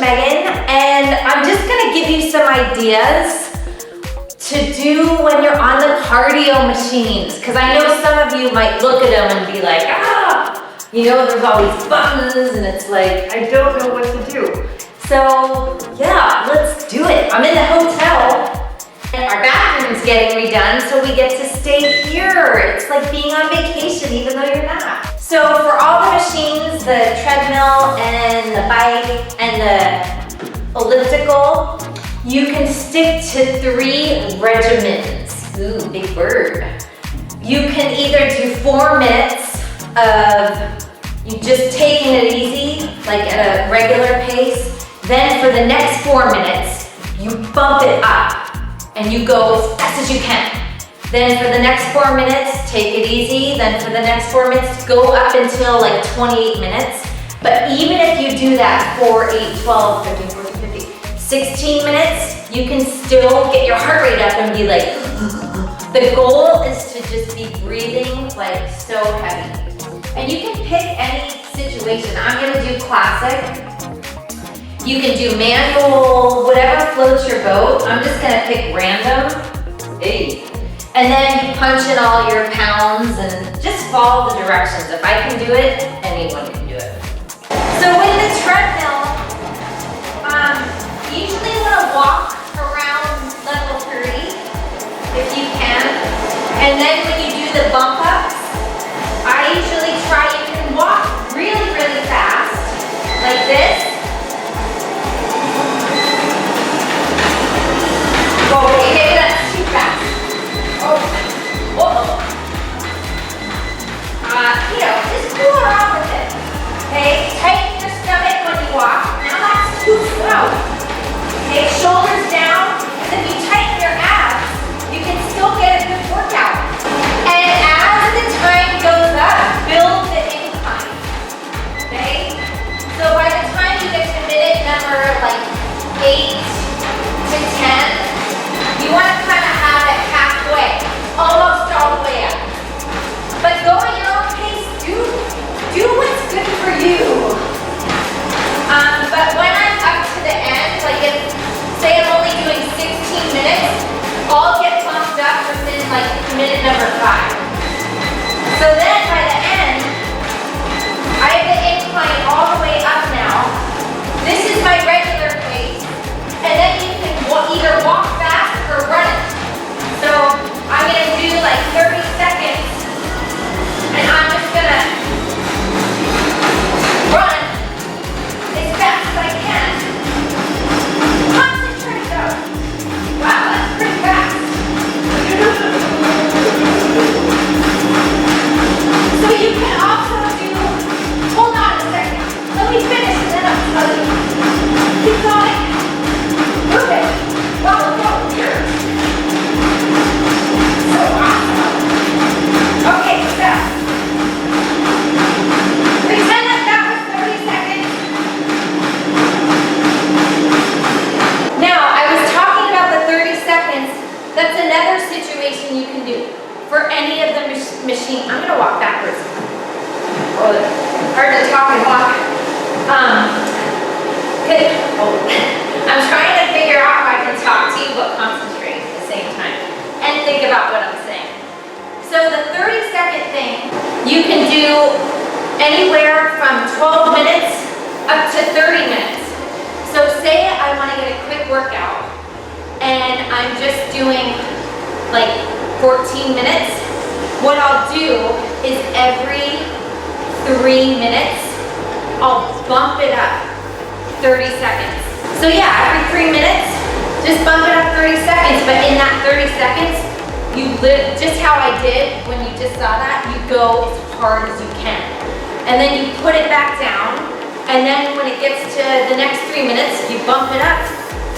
Megan, and I'm just gonna give you some ideas to do when you're on the cardio machines. Because I know some of you might look at them and be like, you know, there's all these buttons and it's like, I don't know what to do. So yeah, let's do it. I'm in the hotel and our bathroom's getting redone, so we get to stay here. It's like being on vacation even though you're not. So for all the machines, the treadmill and the bike and the elliptical, you can stick to 3 regimens. Ooh, big word. You can either do 4 minutes of you just taking it easy, like at a regular pace. Then for the next 4 minutes, you bump it up and you go as fast as you can. Then for the next 4 minutes, take it easy. Then for the next 4 minutes, go up until like 28 minutes. But even if you do that 4, 8, 12, 13, 14, 15, 16 minutes, you can still get your heart rate up and be like, the goal is to just be breathing like so heavy. And you can pick any situation. I'm gonna do classic. You can do manual, whatever floats your boat. I'm just gonna pick random. Hey. And then you punch in all your pounds and just follow the directions. If I can do it, anyone can do it. So with the treadmill, you usually wanna walk around level 3, if you can. And then when you do the bump ups, I usually try, you can walk really, really fast, like this. Oh, wait, maybe that's too fast. Oh, whoa. You know, just cool around with it. Okay, tighten your stomach when you walk. Now that's too slow. Okay, shoulders down. And if you tighten your abs, you can still get a good workout. And as the time goes up, build the incline. Okay? So by the time you get to minute number like 8 to 10, you want to kind of have it halfway, almost all the way up. But go at your own pace. Do what's good for you. But when I'm up to the end, like if, say I'm only doing 16 minutes, I'll get bumped up within like minute number 5. So then by the end, I have the incline all the way up now. This is my regular pace. And then you can either walk fast or run it. So I'm gonna do like 30 seconds and I'm just gonna run as fast as I can. Concentrate though. Wow, that's pretty fast. So you can also do, hold on a second. Let me finish and then I'll tell you. Keep going. Perfect. Wow, look over here. So awesome. Okay, so pretend that that was 30 seconds. Now, I was talking about the 30 seconds. That's another situation you can do for any of the machine. I'm gonna walk backwards. Oh, hard to talk and walk. Good. Oh. I'm trying to figure out if I can talk to you but concentrate at the same time and think about what I'm saying. So the 30-second thing, you can do anywhere from 12 minutes up to 30 minutes. So say I want to get a quick workout and I'm just doing like 14 minutes. What I'll do is every 3 minutes, I'll bump it up 30 seconds. So yeah, every 3 minutes, just bump it up 30 seconds, but in that 30 seconds, you live just how I did when you just saw that, you go as hard as you can. And then you put it back down, and then when it gets to the next 3 minutes, you bump it up,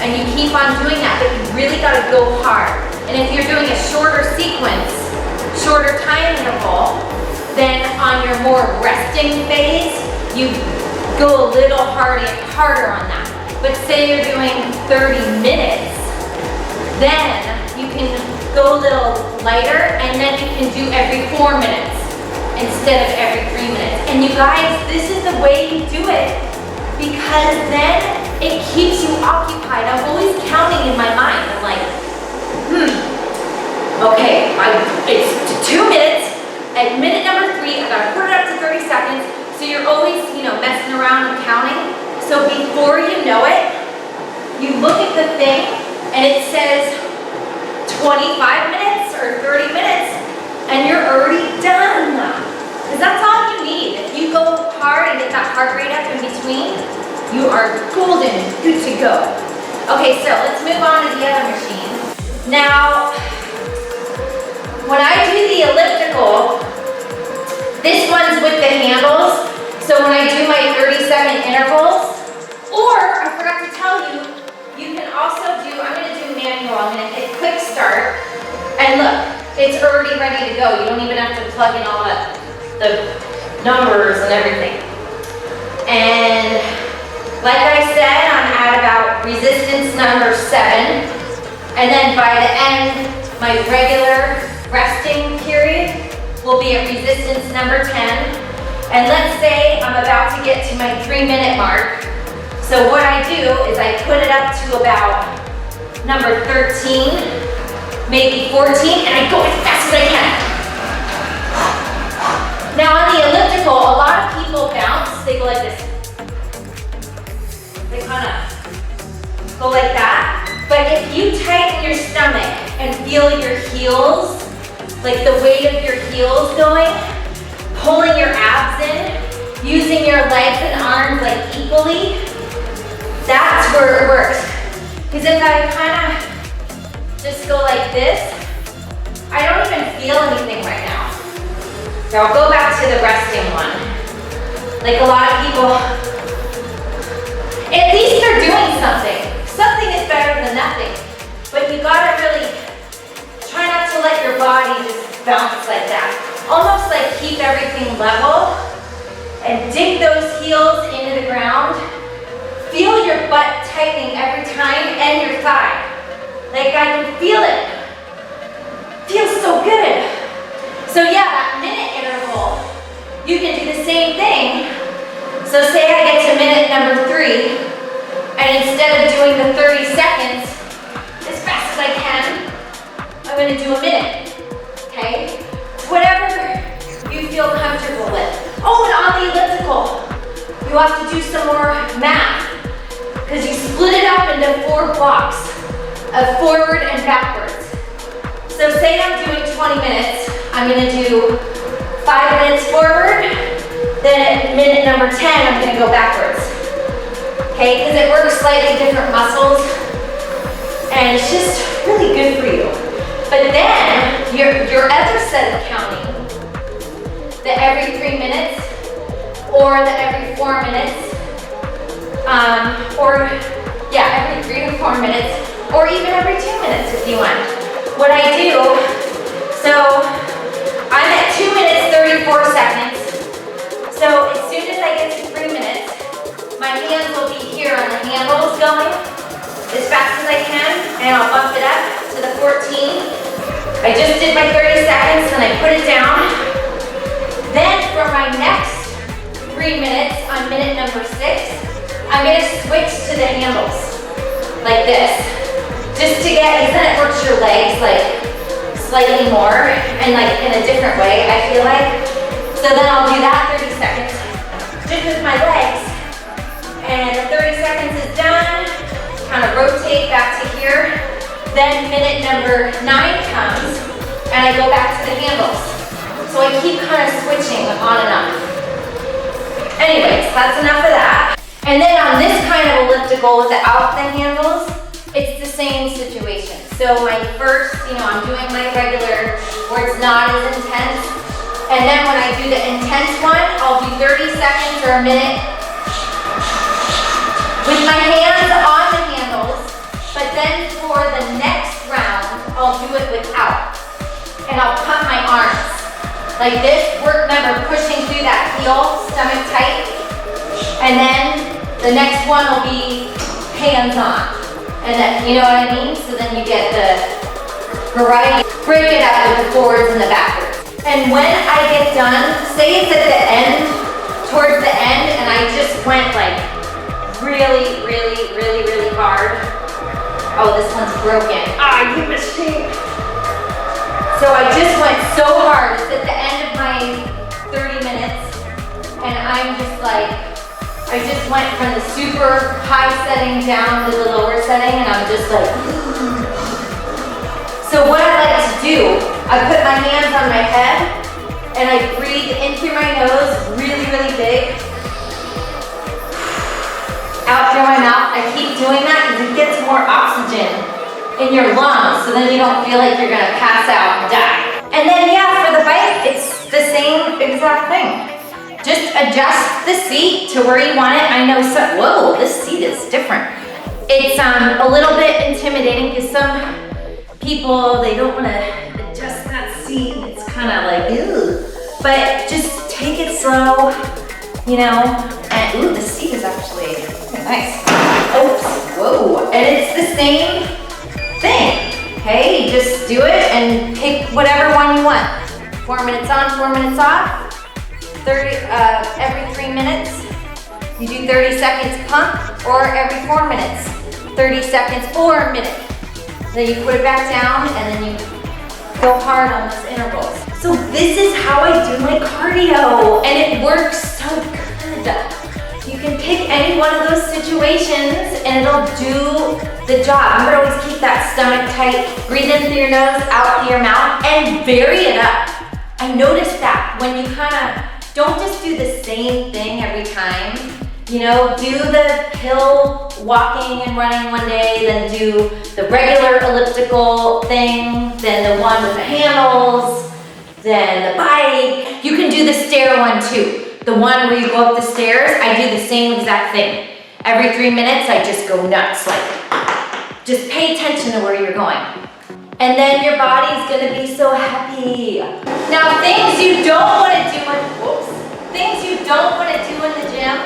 and you keep on doing that, but you really gotta go hard. And if you're doing a shorter sequence, shorter time interval, then on your more resting phase, you go a little harder on that. But say you're doing 30 minutes, then you can go a little lighter and then you can do every 4 minutes instead of every 3 minutes. And you guys, this is the way you do it because then it keeps you occupied. I'm always counting in my mind. I'm like, okay, it's 2 minutes. At minute number 3, I gotta put it up to 30 seconds. So you're always, messing around and counting. So before you know it, you look at the thing and it says 25 minutes or 30 minutes and you're already done. Because that's all you need. If you go hard and get that heart rate up in between, you are golden, good to go. Okay, so let's move on to the other machine. Now, when I do the elliptical, this one's with the handles. So when I do my 30-second intervals, or I forgot to tell you, you can also do, I'm gonna do manual, I'm gonna hit quick start, and look, it's already ready to go. You don't even have to plug in all the numbers and everything. And like I said, I'm at about resistance number 7, and then by the end, my regular resting period will be at resistance number 10. And let's say I'm about to get to my 3-minute mark. So what I do is I put it up to about number 13, maybe 14, and I go as fast as I can. Now on the elliptical, a lot of people bounce, they go like this. They kind of go like that. But if you tighten your stomach and feel your heels, like the weight of your heels going, pulling your abs in, using your legs and arms like equally, that's where it works. Because if I kind of just go like this, I don't even feel anything right now. So I'll go back to the resting one. Like a lot of people, at least they're doing something. Something is better than nothing. But you gotta really try not to let your body just bounce like that. Almost like keep everything level and dig those heels into the ground. Feel your butt tightening every time and your thigh. Like I can feel it. Feels so good. So yeah, that minute interval, you can do the same thing. So say I get to minute number 3, and instead of doing the 30 seconds, as fast as I can, I'm gonna do a minute, okay? Whatever you feel comfortable with. Oh, and on the elliptical, you have to do some more math, because you split it up into 4 blocks of forward and backwards. So say I'm doing 20 minutes, I'm gonna do 5 minutes forward, then at minute number 10, I'm gonna go backwards. Okay, because it works slightly different muscles, and it's just really good for you. But then, your other set of counting, the every 3 minutes, or the every 4 minutes, every 3 to 4 minutes, or even every 2 minutes if you want. What I do, so I'm at 2 minutes, 34 seconds. So as soon as I get to 3 minutes, my hands will be here on the handles going as fast as I can, and I'll bump it up to the 14. I just did my 30 seconds and I put it down. Then for my next 3 minutes on minute number 6, I'm gonna switch to the handles, like this. Just to get, because then it works your legs like slightly more and like in a different way, I feel like. So then I'll do that 30 seconds, just with my legs. And the 30 seconds is done, kind of rotate back to here. Then minute number 9 comes, and I go back to the handles. So I keep kind of switching on and off. Anyways, that's enough of that. And then on this kind of elliptical without the handles, it's the same situation. So my first, I'm doing my regular where it's not as intense. And then when I do the intense one, I'll do 30 seconds or a minute with my hands on the handles. But then for the next round, I'll do it without. And I'll cut my arms like this. Remember, pushing through that heel, stomach tight. And then the next one will be hands on. And then, you know what I mean? So then you get the variety. Break it up with the forwards and the backwards. And when I get done, say it's at the end, towards the end, and I just went like really broken. Ah, you machine. So I just went so hard. It's at the end of my 30 minutes. And I'm just like, I just went from the super high setting down to the lower setting, and I'm just like, so what I like to do, I put my hands on my head, and I breathe in through my nose really, really big. Out through my mouth. I keep doing that because it gets more oxygen in your lungs, so then you don't feel like you're gonna pass out and die. And then yeah, for the bike, it's the same exact thing. Just adjust the seat to where you want it. I know some, whoa, this seat is different. It's a little bit intimidating because some people, they don't want to adjust that seat, and it's kind of like, ew. But just take it slow, you know, and ooh, the seat is actually nice. Oops, whoa, and it's the same thing, okay? You just do it and pick whatever one you want. 4 minutes on, 4 minutes off. 30, every 3 minutes, you do 30 seconds pump, or every 4 minutes, 30 seconds or a minute. Then you put it back down, and then you go hard on those intervals. So this is how I do my cardio, and it works so good. You can pick any one of those situations, and it'll do the job. I'm gonna always keep that stomach tight, breathe in through your nose, out through your mouth, and vary it up. I noticed that when you kind of, don't just do the same thing every time. You know, do the hill walking and running one day, then do the regular elliptical thing, then the one with the handles, then the bike. You can do the stair one too. The one where you go up the stairs, I do the same exact thing. Every 3 minutes, I just go nuts. Like, just pay attention to where you're going. And then your body's gonna be so happy. Now, things you don't wanna do things you don't wanna do in the gym.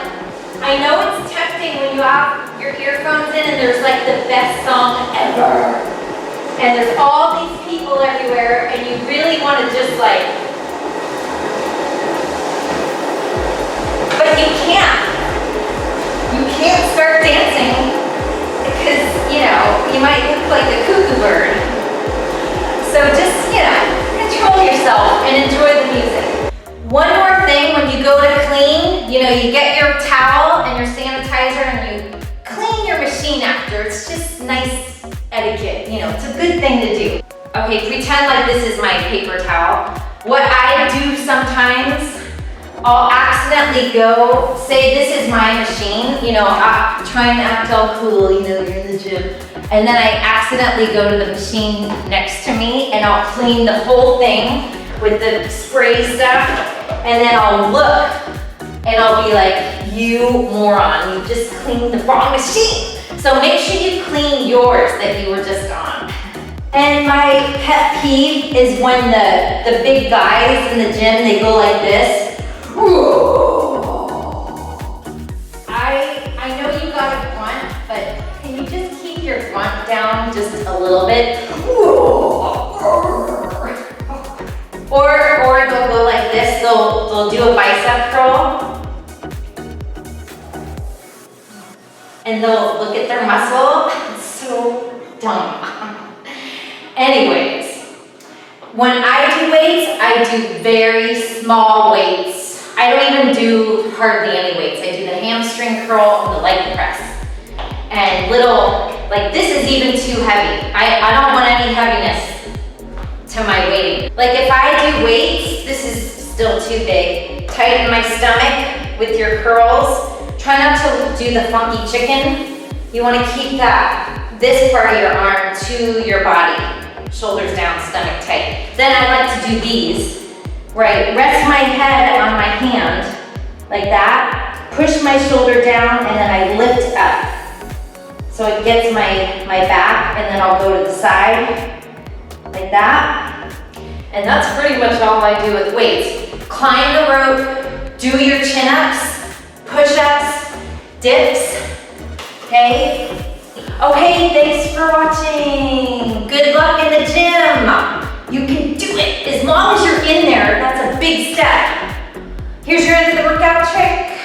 I know it's tempting when you have your earphones in and there's like the best song ever. And there's all these people everywhere, and you really wanna just like, but you can't. You can't start dancing because, you know, you might look like a cuckoo bird. So just, you know, control yourself and enjoy the music. One more thing, when you go to clean, you know, you get your towel and your sanitizer and you clean your machine after. It's just nice etiquette, you know, it's a good thing to do. Okay, pretend like this is my paper towel. What I do sometimes, I'll accidentally go, say this is my machine, you know, I'm trying to act all cool, you know, you're in the gym. And then I accidentally go to the machine next to me and I'll clean the whole thing with the spray stuff. And then I'll look and I'll be like, you moron, you just cleaned the wrong machine. So make sure you clean yours that you were just on. And my pet peeve is when the big guys in the gym, they go like this. I know you got a grunt, but can you just keep your grunt down just a little bit? Or they'll go like this, they'll do a bicep curl. And they'll look at their muscle. It's so dumb. Anyways, when I do weights, I do very small weights. I don't even do hardly any weights. I do the hamstring curl and the leg press. And little, like this is even too heavy. I don't want any heaviness to my weight. Like if I do weights, this is still too big. Tighten my stomach with your curls. Try not to do the funky chicken. You want to keep this part of your arm to your body. Shoulders down, stomach tight. Then I like to do these, where I rest my head on my hand, like that, push my shoulder down, and then I lift up. So it gets my back, and then I'll go to the side, like that. And that's pretty much all I do with weights. Climb the rope, do your chin-ups, push-ups, dips, okay? Okay, thanks for watching. Good luck in the gym. You can do it as long as you're in there. That's a big step. Here's your end of the workout trick.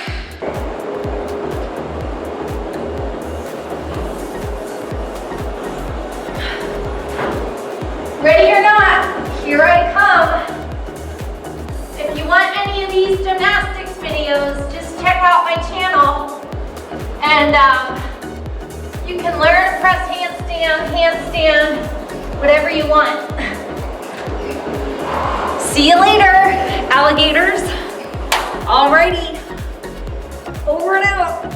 videos, just check out my channel. And you can learn press handstand, whatever you want. See you later, alligators. Alrighty, over and out.